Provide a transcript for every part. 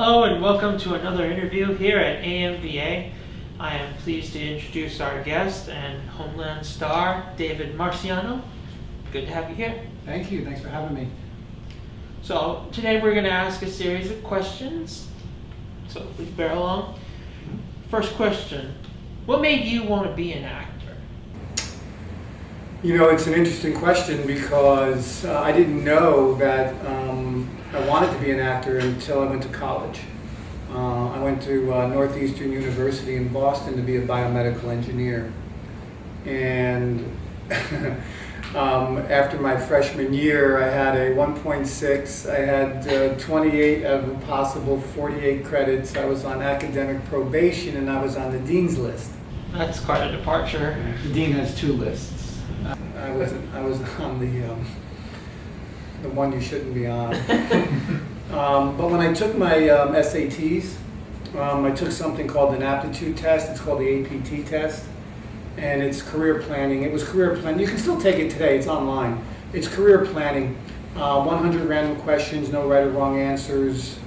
Hello and welcome to another interview here at AMVA. I am pleased to introduce our guest and Homeland star, David Marciano. Good to have you here. Thank you. Thanks for having me. So today we're going to ask a series of questions, so please bear along. First question, what made you want to be an actor? You know, it's an interesting question because I didn't know that I wanted to be an actor until I went to college. I went to Northeastern University in Boston to be a biomedical engineer. And after my freshman year, I had a 1.6. I had 28 of a possible 48 credits. I was on academic probation and I was on the dean's list. That's quite a departure. The dean has two lists. I was on the one you shouldn't be on. But when I took my SATs, I took something called an aptitude test. It's called the APT test, and it's career planning. It was career planning. You can still take it today. It's online. It's career planning. 100 random questions, no right or wrong answers,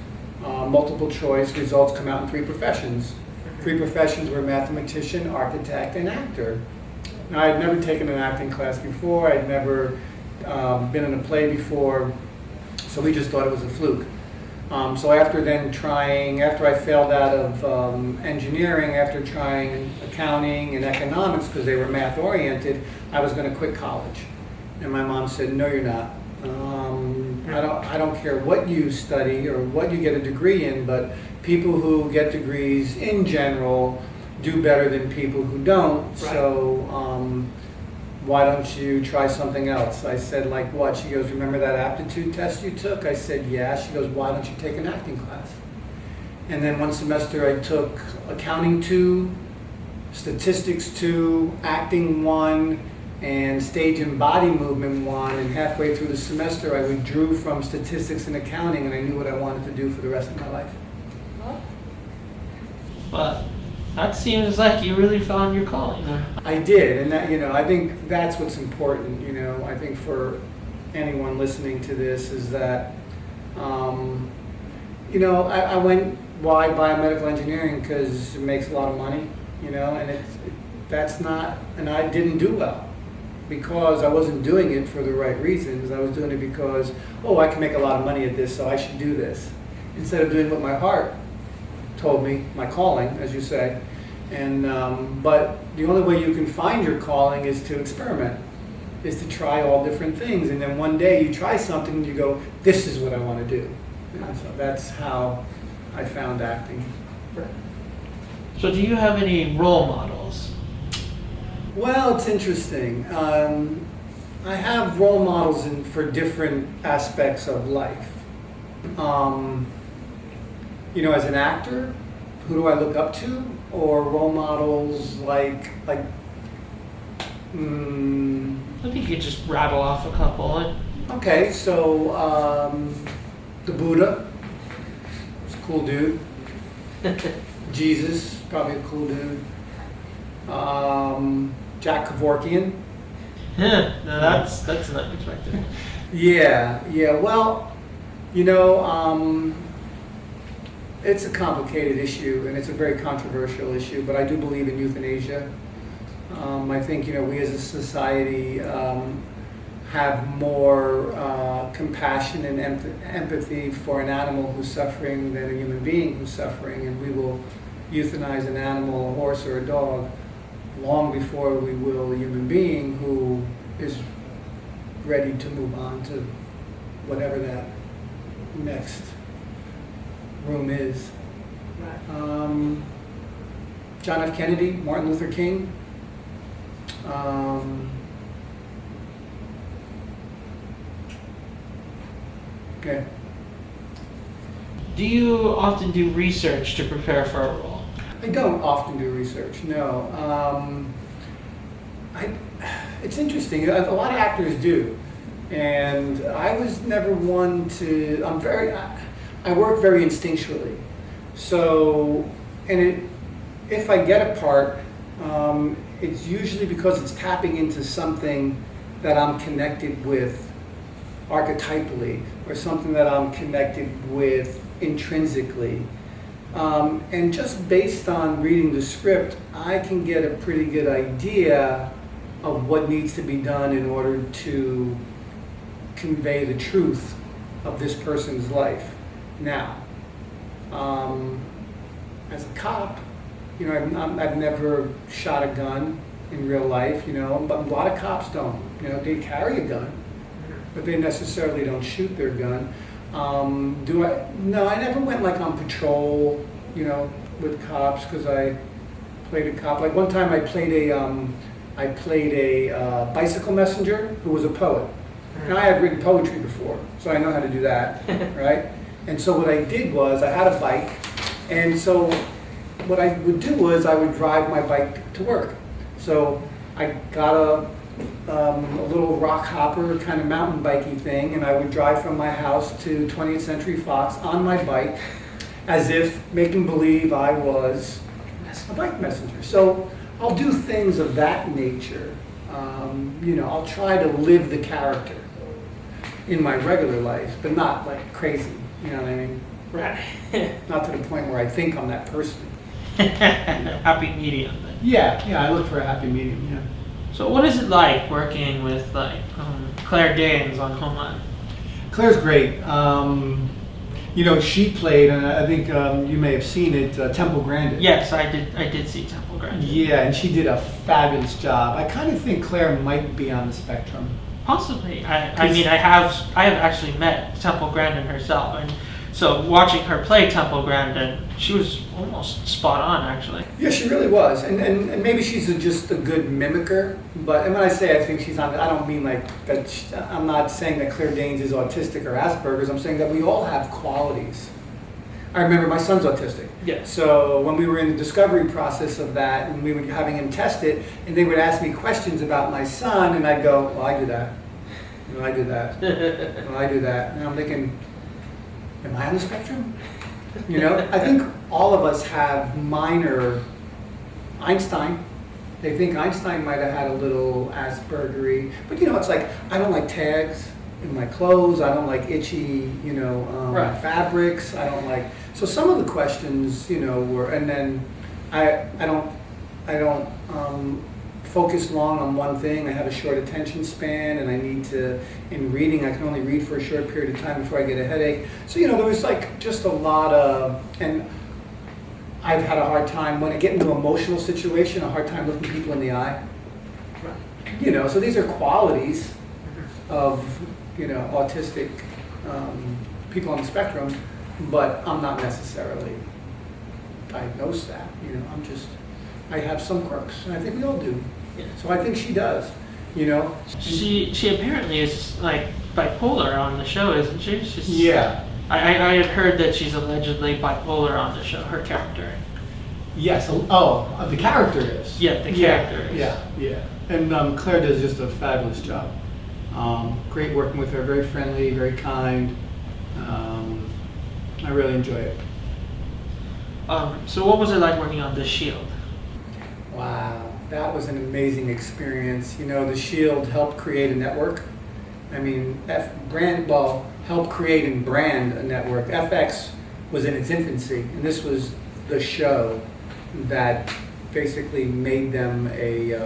multiple choice. Results come out in 3 professions. 3 professions were mathematician, architect, and actor. Now, I had never taken an acting class before. I'd never been in a play before, so we just thought it was a fluke. So after I failed out of engineering, after trying accounting and economics because they were math oriented, I was going to quit college. And my mom said, "No, you're not. I don't care what you study or what you get a degree in, but people who get degrees in general do better than people who don't. Right. So why don't you try something else?" I said, "Like what?" She goes, "Remember that aptitude test you took?" I said, "Yeah." She goes, "Why don't you take an acting class?" And then one semester I took accounting 2, statistics 2, acting 1, and stage and body movement 1. And halfway through the semester I withdrew from statistics and accounting, and I knew what I wanted to do for the rest of my life. But that seems like you really found your calling. I did, and that, I think that's what's important. I think for anyone listening to this is that, I went why biomedical engineering because it makes a lot of money, and I didn't do well because I wasn't doing it for the right reasons. I was doing it because, I can make a lot of money at this, so I should do this, instead of doing what my heart told me, my calling, as you say. And but the only way you can find your calling is to experiment, is to try all different things. And then one day you try something and you go, "This is what I want to do." So that's how I found acting. So do you have any role models? Well, it's interesting. I have role models for different aspects of life. As an actor, who do I look up to? Or role models like I think you could just rattle off a couple. Okay, so the Buddha, he's a cool dude. Jesus, probably a cool dude. Jack Kevorkian. No, that's unexpected. Yeah. Well, it's a complicated issue, and it's a very controversial issue, but I do believe in euthanasia. I think, we as a society have more compassion and empathy for an animal who's suffering than a human being who's suffering, and we will euthanize an animal, a horse or a dog, long before we will a human being who is ready to move on to whatever that next room is. John F. Kennedy, Martin Luther King. Okay. Do you often do research to prepare for a role? I don't often do research, no. It's interesting. A lot of actors do, and I was never one to. I work very instinctually. So, if I get a part, it's usually because it's tapping into something that I'm connected with archetypally, or something that I'm connected with intrinsically. And just based on reading the script, I can get a pretty good idea of what needs to be done in order to convey the truth of this person's life. Now, as a cop, I've never shot a gun in real life, but a lot of cops don't. They carry a gun, but they necessarily don't shoot their gun. No, I never went like on patrol, with cops because I played a cop. Like one time I played a bicycle messenger who was a poet. And I had written poetry before, so I know how to do that, right? And so what I did was I had a bike, and so what I would do was I would drive my bike to work. So I got a little rock hopper kind of mountain bikey thing, and I would drive from my house to 20th Century Fox on my bike as if making believe I was a bike messenger. So I'll do things of that nature. I'll try to live the character in my regular life, but not like crazy, you know what I mean? Right. Not to the point where I think I'm that person. Happy medium. Then. Yeah, I look for a happy medium, yeah. So what is it like working with Claire Danes on Homeland? Claire's great. She played, and I think you may have seen it, Temple Grandin. Yes, I did see Temple Grandin. Yeah, and she did a fabulous job. I kind of think Claire might be on the spectrum. Possibly. I have actually met Temple Grandin herself, and so watching her play Temple Grandin, she was almost spot on, actually. Yeah, she really was, and maybe she's just a good mimicker. But and when I say I think she's on, I don't mean like that. I'm not saying that Claire Danes is autistic or Asperger's. I'm saying that we all have qualities. I remember my son's autistic. Yeah. So when we were in the discovery process of that, and we were having him tested, and they would ask me questions about my son, and I'd go, "Well, I do that. Well, I do that. Well, I do that." And I'm thinking, am I on the spectrum? I think all of us have minor Einstein. They think Einstein might have had a little Aspergery, but it's like I don't like tags in my clothes. I don't like itchy, Right. fabrics. I don't like. So some of the questions, were, and then I don't focus long on one thing. I have a short attention span, and I need to, in reading, I can only read for a short period of time before I get a headache. So, there was like just a lot of, and I've had a hard time, when I get into an emotional situation, a hard time looking people in the eye. Right. So these are qualities of, autistic people on the spectrum, but I'm not necessarily diagnosed that, I have some quirks, and I think we all do. Yeah. So I think she does, She apparently is like bipolar on the show, isn't she? Yeah. I had heard that she's allegedly bipolar on the show, her character. Yes. Oh, the character is. Yeah, the character is. Yeah. And Claire does just a fabulous job. Great working with her, very friendly, very kind. I really enjoy it. So what was it like working on The Shield? Wow, that was an amazing experience. The Shield helped create a network. Helped create and brand a network. FX was in its infancy, and this was the show that basically made them a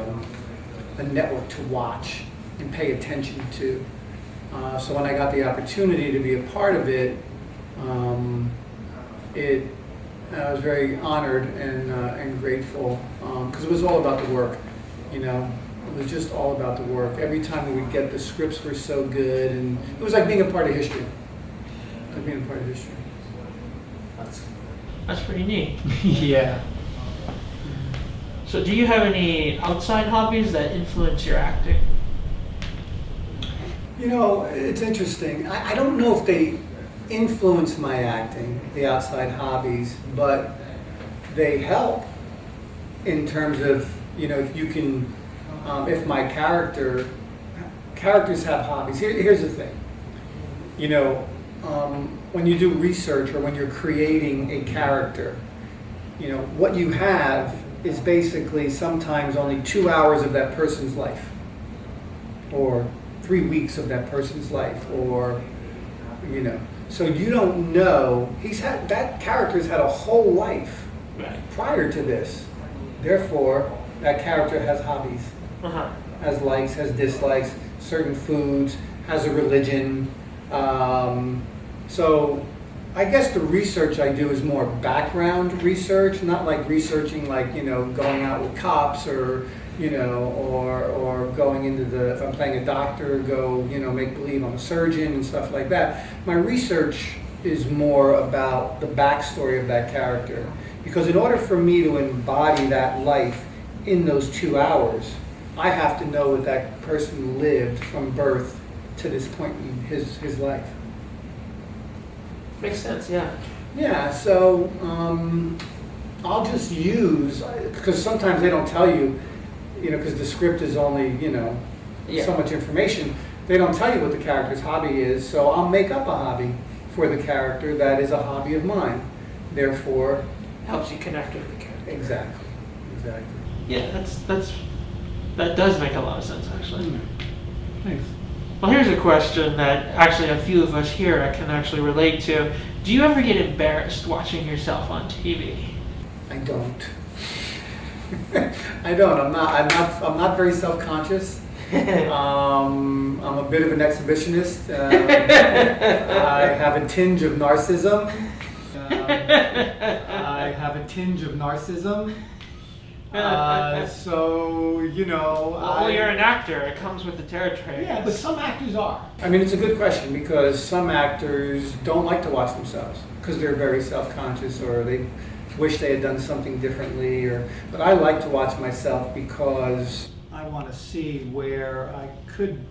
network to watch and pay attention to. So when I got the opportunity to be a part of it, I was very honored and grateful because it was all about the work. It was just all about the work. Every time we would get, the scripts were so good, and it was like being a part of history. That's pretty neat. Yeah. So do you have any outside hobbies that influence your acting? It's interesting. I don't know if they influence my acting, the outside hobbies, but they help in terms of, if you can, if my characters have hobbies. Here's the thing. When you do research or when you're creating a character, what you have is basically sometimes only 2 hours of that person's life, or 3 weeks of that person's life, or So you don't know, that character's had a whole life Right. prior to this. Therefore, that character has hobbies, Uh-huh. has likes, has dislikes, certain foods, has a religion. So I guess the research I do is more background research, not like researching like, going out with cops or, or going into if I'm playing a doctor, make believe I'm a surgeon and stuff like that. My research is more about the backstory of that character. Because in order for me to embody that life in those 2 hours, I have to know what that person lived from birth to this point in his life. Makes sense, yeah. Yeah, so I'll just use, because sometimes they don't tell you, because the script is only, Yeah. so much information, they don't tell you what the character's hobby is, so I'll make up a hobby for the character that is a hobby of mine. Therefore, Helps you connect with the character. exactly. Yeah, that does make a lot of sense, actually. Thanks. Well, here's a question that actually a few of us here can actually relate to. Do you ever get embarrassed watching yourself on TV? I don't. I don't. I'm not very self-conscious. I'm a bit of an exhibitionist. I have a tinge of narcissism. Well, you're an actor. It comes with the territory. Yeah, but some actors are. I mean, it's a good question because some actors don't like to watch themselves because they're very self-conscious or they wish they had done something differently. But I like to watch myself because I want to see where I could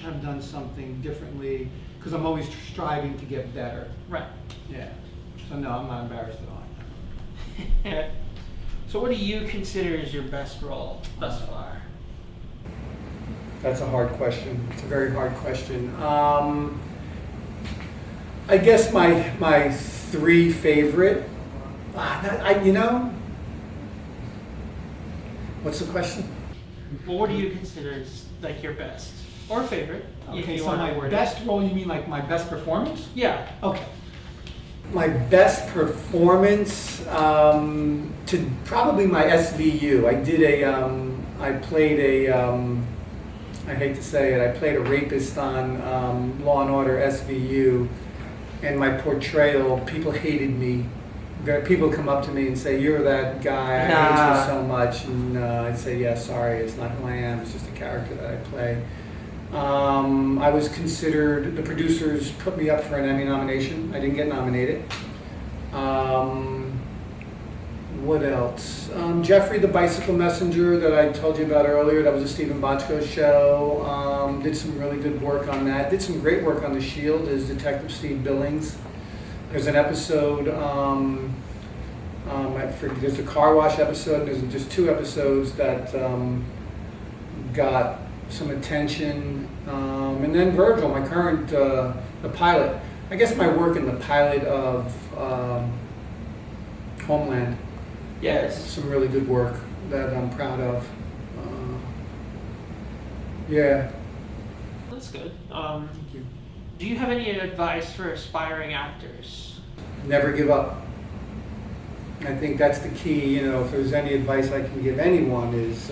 have done something differently because I'm always striving to get better. Right. Yeah. So no, I'm not embarrassed at all. So what do you consider as your best role thus far? That's a hard question. It's a very hard question. I guess my three favorite. What's the question? Well, what do you consider as like your best or favorite? if Okay, you so want to my word it. best role, you mean like my best performance? Yeah. Okay. My best performance, to probably my SVU. I played I hate to say it, I played a rapist on Law and Order SVU, and my portrayal, people hated me. People come up to me and say, "You're that guy, I hate you so much," and I'd say, "Yeah, sorry, it's not who I am, it's just a character that I play." I was considered, the producers put me up for an Emmy nomination. I didn't get nominated. What else? Jeffrey the Bicycle Messenger that I told you about earlier, that was a Stephen Bochco show. Did some really good work on that. Did some great work on The Shield as Detective Steve Billings. There's an episode, there's a car wash episode, there's just 2 episodes that got some attention, and then Virgil, my current, the pilot. I guess my work in the pilot of Homeland. Yes. Some really good work that I'm proud of. Yeah. That's good. Thank you. Do you have any advice for aspiring actors? Never give up. I think that's the key. If there's any advice I can give anyone is,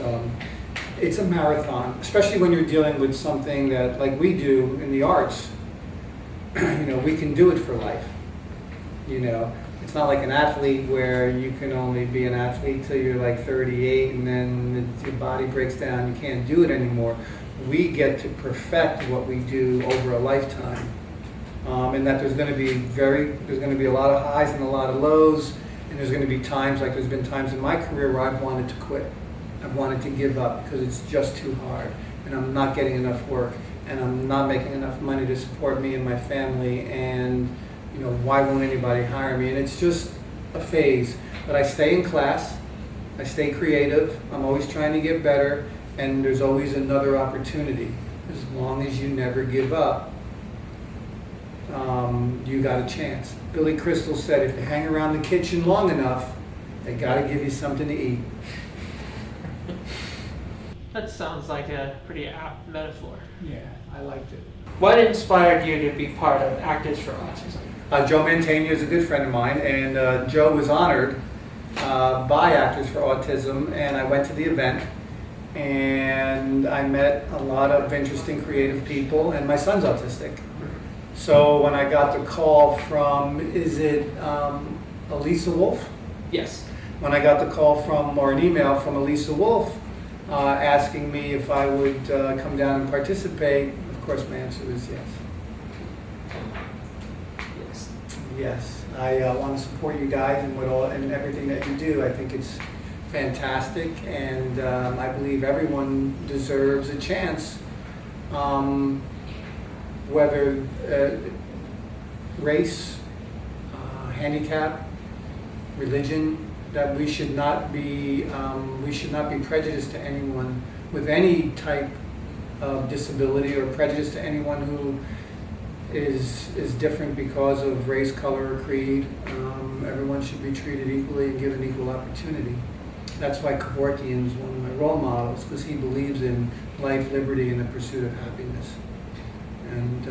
it's a marathon, especially when you're dealing with something that, like we do in the arts, we can do it for life. It's not like an athlete where you can only be an athlete till you're like 38 and then your body breaks down, you can't do it anymore. We get to perfect what we do over a lifetime. And that there's going to be a lot of highs and a lot of lows, and there's going to be times, like there's been times in my career where I've wanted to quit. I've wanted to give up because it's just too hard, and I'm not getting enough work, and I'm not making enough money to support me and my family, and why won't anybody hire me? And it's just a phase. But I stay in class, I stay creative, I'm always trying to get better, and there's always another opportunity. As long as you never give up, you got a chance. Billy Crystal said, if you hang around the kitchen long enough, they got to give you something to eat. That sounds like a pretty apt metaphor. Yeah, I liked it. What inspired you to be part of Actors for Autism? Joe Mantegna is a good friend of mine, and Joe was honored by Actors for Autism, and I went to the event, and I met a lot of interesting creative people, and my son's autistic. So when I got the call from, is it Elisa Wolf? Yes. When I got the call from, or an email from Elisa Wolf asking me if I would come down and participate, of course my answer was yes. Yes. Yes, I want to support you guys and everything that you do. I think it's fantastic, and I believe everyone deserves a chance, whether race, handicap, religion. That we should not be prejudiced to anyone with any type of disability, or prejudice to anyone who is different because of race, color, or creed. Everyone should be treated equally and given equal opportunity. That's why Kevorkian is one of my role models, because he believes in life, liberty, and the pursuit of happiness. And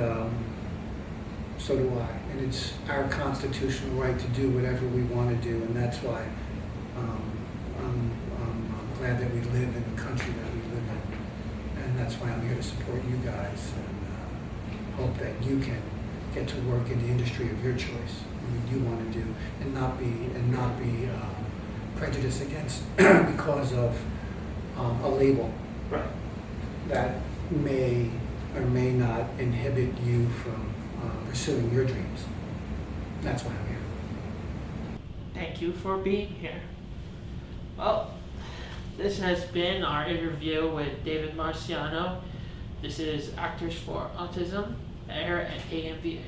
so do I. And it's our constitutional right to do whatever we want to do, and that's why I'm glad that we live in the country that we live in. And that's why I'm here to support you guys, and hope that you can get to work in the industry of your choice, what you want to do, and not be prejudiced against because of a label Right. that may or may not inhibit you from pursuing your dreams. That's why I'm here. Thank you for being here. Well, this has been our interview with David Marciano. This is Actors for Autism, here at AMVA.